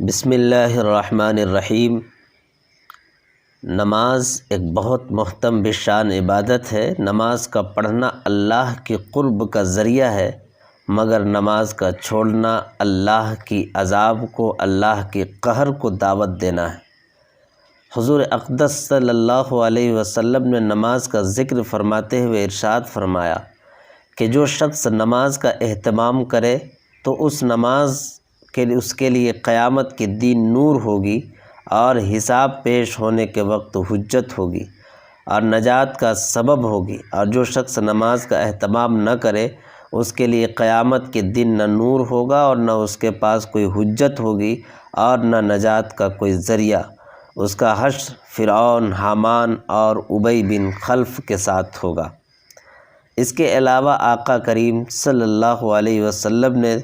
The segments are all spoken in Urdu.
بسم اللہ الرحمن الرحیم۔ نماز ایک بہت محترم بشان عبادت ہے۔ نماز کا پڑھنا اللہ کے قرب کا ذریعہ ہے، مگر نماز کا چھوڑنا اللہ کی عذاب کو، اللہ کے قہر کو دعوت دینا ہے۔ حضور اقدس صلی اللہ علیہ وسلم نے نماز کا ذکر فرماتے ہوئے ارشاد فرمایا کہ جو شخص نماز کا اہتمام کرے تو اس کے لیے قیامت کے دن نور ہوگی اور حساب پیش ہونے کے وقت حجت ہوگی اور نجات کا سبب ہوگی، اور جو شخص نماز کا اہتمام نہ کرے اس کے لیے قیامت کے دن نہ نور ہوگا اور نہ اس کے پاس کوئی حجت ہوگی اور نہ نجات کا کوئی ذریعہ۔ اس کا حشر فرعون، حامان اور ابی بن خلف کے ساتھ ہوگا۔ اس کے علاوہ آقا کریم صلی اللہ علیہ وسلم نے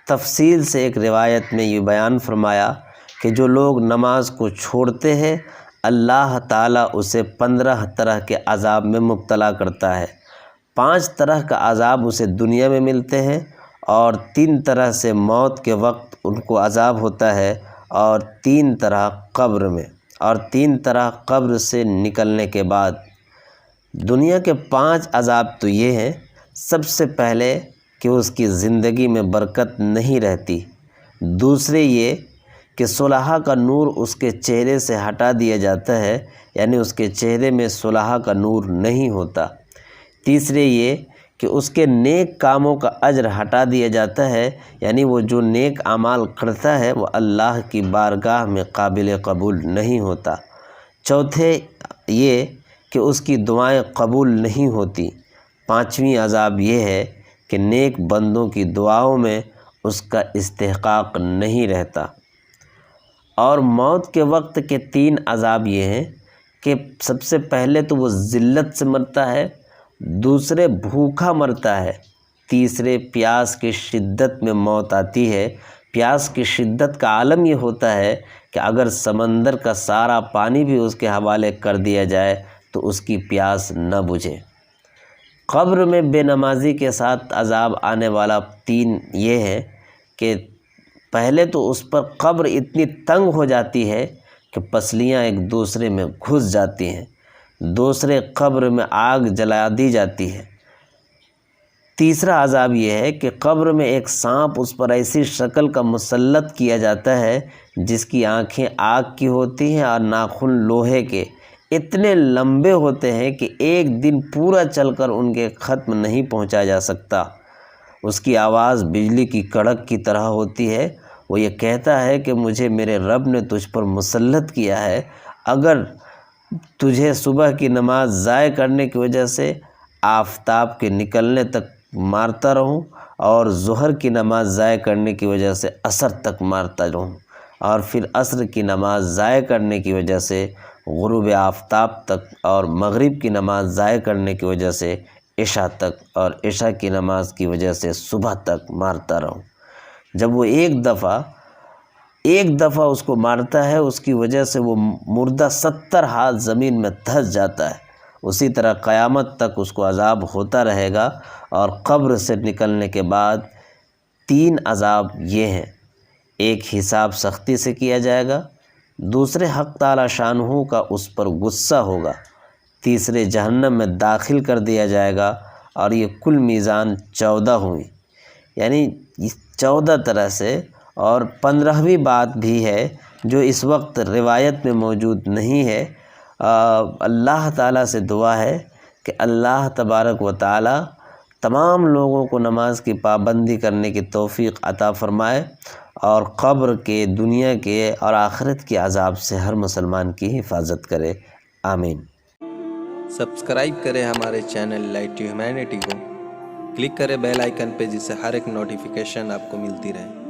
تفصیل سے ایک روایت میں یہ بیان فرمایا کہ جو لوگ نماز کو چھوڑتے ہیں اللہ تعالیٰ اسے 15 طرح کے عذاب میں مبتلا کرتا ہے۔ 5 طرح کا عذاب اسے دنیا میں ملتے ہیں اور 3 طرح سے موت کے وقت ان کو عذاب ہوتا ہے، اور 3 طرح قبر میں، اور 3 طرح قبر سے نکلنے کے بعد۔ دنیا کے 5 عذاب تو یہ ہیں: سب سے پہلے کہ اس کی زندگی میں برکت نہیں رہتی، دوسرے یہ کہ صلحہ کا نور اس کے چہرے سے ہٹا دیا جاتا ہے، یعنی اس کے چہرے میں صلحہ کا نور نہیں ہوتا، تیسرے یہ کہ اس کے نیک کاموں کا اجر ہٹا دیا جاتا ہے، یعنی وہ جو نیک اعمال کرتا ہے وہ اللہ کی بارگاہ میں قابل قبول نہیں ہوتا، چوتھے یہ کہ اس کی دعائیں قبول نہیں ہوتی، پانچویں عذاب یہ ہے کہ نیک بندوں کی دعاؤں میں اس کا استحقاق نہیں رہتا۔ اور موت کے وقت کے 3 عذاب یہ ہیں کہ سب سے پہلے تو وہ ذلت سے مرتا ہے، دوسرے بھوکا مرتا ہے، تیسرے پیاس کی شدت میں موت آتی ہے۔ پیاس کی شدت کا عالم یہ ہوتا ہے کہ اگر سمندر کا سارا پانی بھی اس کے حوالے کر دیا جائے تو اس کی پیاس نہ بجھے۔ قبر میں بے نمازی کے ساتھ عذاب آنے والا 3 یہ ہے کہ پہلے تو اس پر قبر اتنی تنگ ہو جاتی ہے کہ پسلیاں ایک دوسرے میں گھس جاتی ہیں، دوسرے قبر میں آگ جلا دی جاتی ہے۔ تیسرا عذاب یہ ہے کہ قبر میں ایک سانپ اس پر ایسی شکل کا مسلط کیا جاتا ہے جس کی آنکھیں آگ کی ہوتی ہیں اور ناخن لوہے کے، اتنے لمبے ہوتے ہیں کہ ایک دن پورا چل کر ان کے ختم نہیں پہنچا جا سکتا۔ اس کی آواز بجلی کی کڑک کی طرح ہوتی ہے۔ وہ یہ کہتا ہے کہ مجھے میرے رب نے تجھ پر مسلط کیا ہے، اگر تجھے صبح کی نماز ضائع کرنے کی وجہ سے آفتاب کے نکلنے تک مارتا رہوں، اور ظہر کی نماز ضائع کرنے کی وجہ سے عصر تک مارتا رہوں، اور پھر عصر کی نماز ضائع کرنے کی وجہ سے غروب آفتاب تک، اور مغرب کی نماز ضائع کرنے کی وجہ سے عشاء تک، اور عشاء کی نماز کی وجہ سے صبح تک مارتا رہوں۔ جب وہ ایک دفعہ اس کو مارتا ہے، اس کی وجہ سے وہ مردہ 70 ہاتھ زمین میں دھس جاتا ہے۔ اسی طرح قیامت تک اس کو عذاب ہوتا رہے گا۔ اور قبر سے نکلنے کے بعد 3 عذاب یہ ہیں: ایک حساب سختی سے کیا جائے گا، دوسرے حق تعالی شانہ کا اس پر غصہ ہوگا، تیسرے جہنم میں داخل کر دیا جائے گا، اور یہ کل میزان 14 ہوئی، یعنی 14 طرح سے۔ اور 15ویں بات بھی ہے جو اس وقت روایت میں موجود نہیں ہے۔ اللہ تعالیٰ سے دعا ہے کہ اللہ تبارک و تعالیٰ تمام لوگوں کو نماز کی پابندی کرنے کی توفیق عطا فرمائے، اور قبر کے، دنیا کے اور آخرت کے عذاب سے ہر مسلمان کی حفاظت کرے، آمین۔ سبسکرائب کریں ہمارے چینل لائٹ ٹو ہیومینٹی کو، کلک کریں بیل آئیکن پہ جس سے ہر ایک نوٹیفیکیشن آپ کو ملتی رہے۔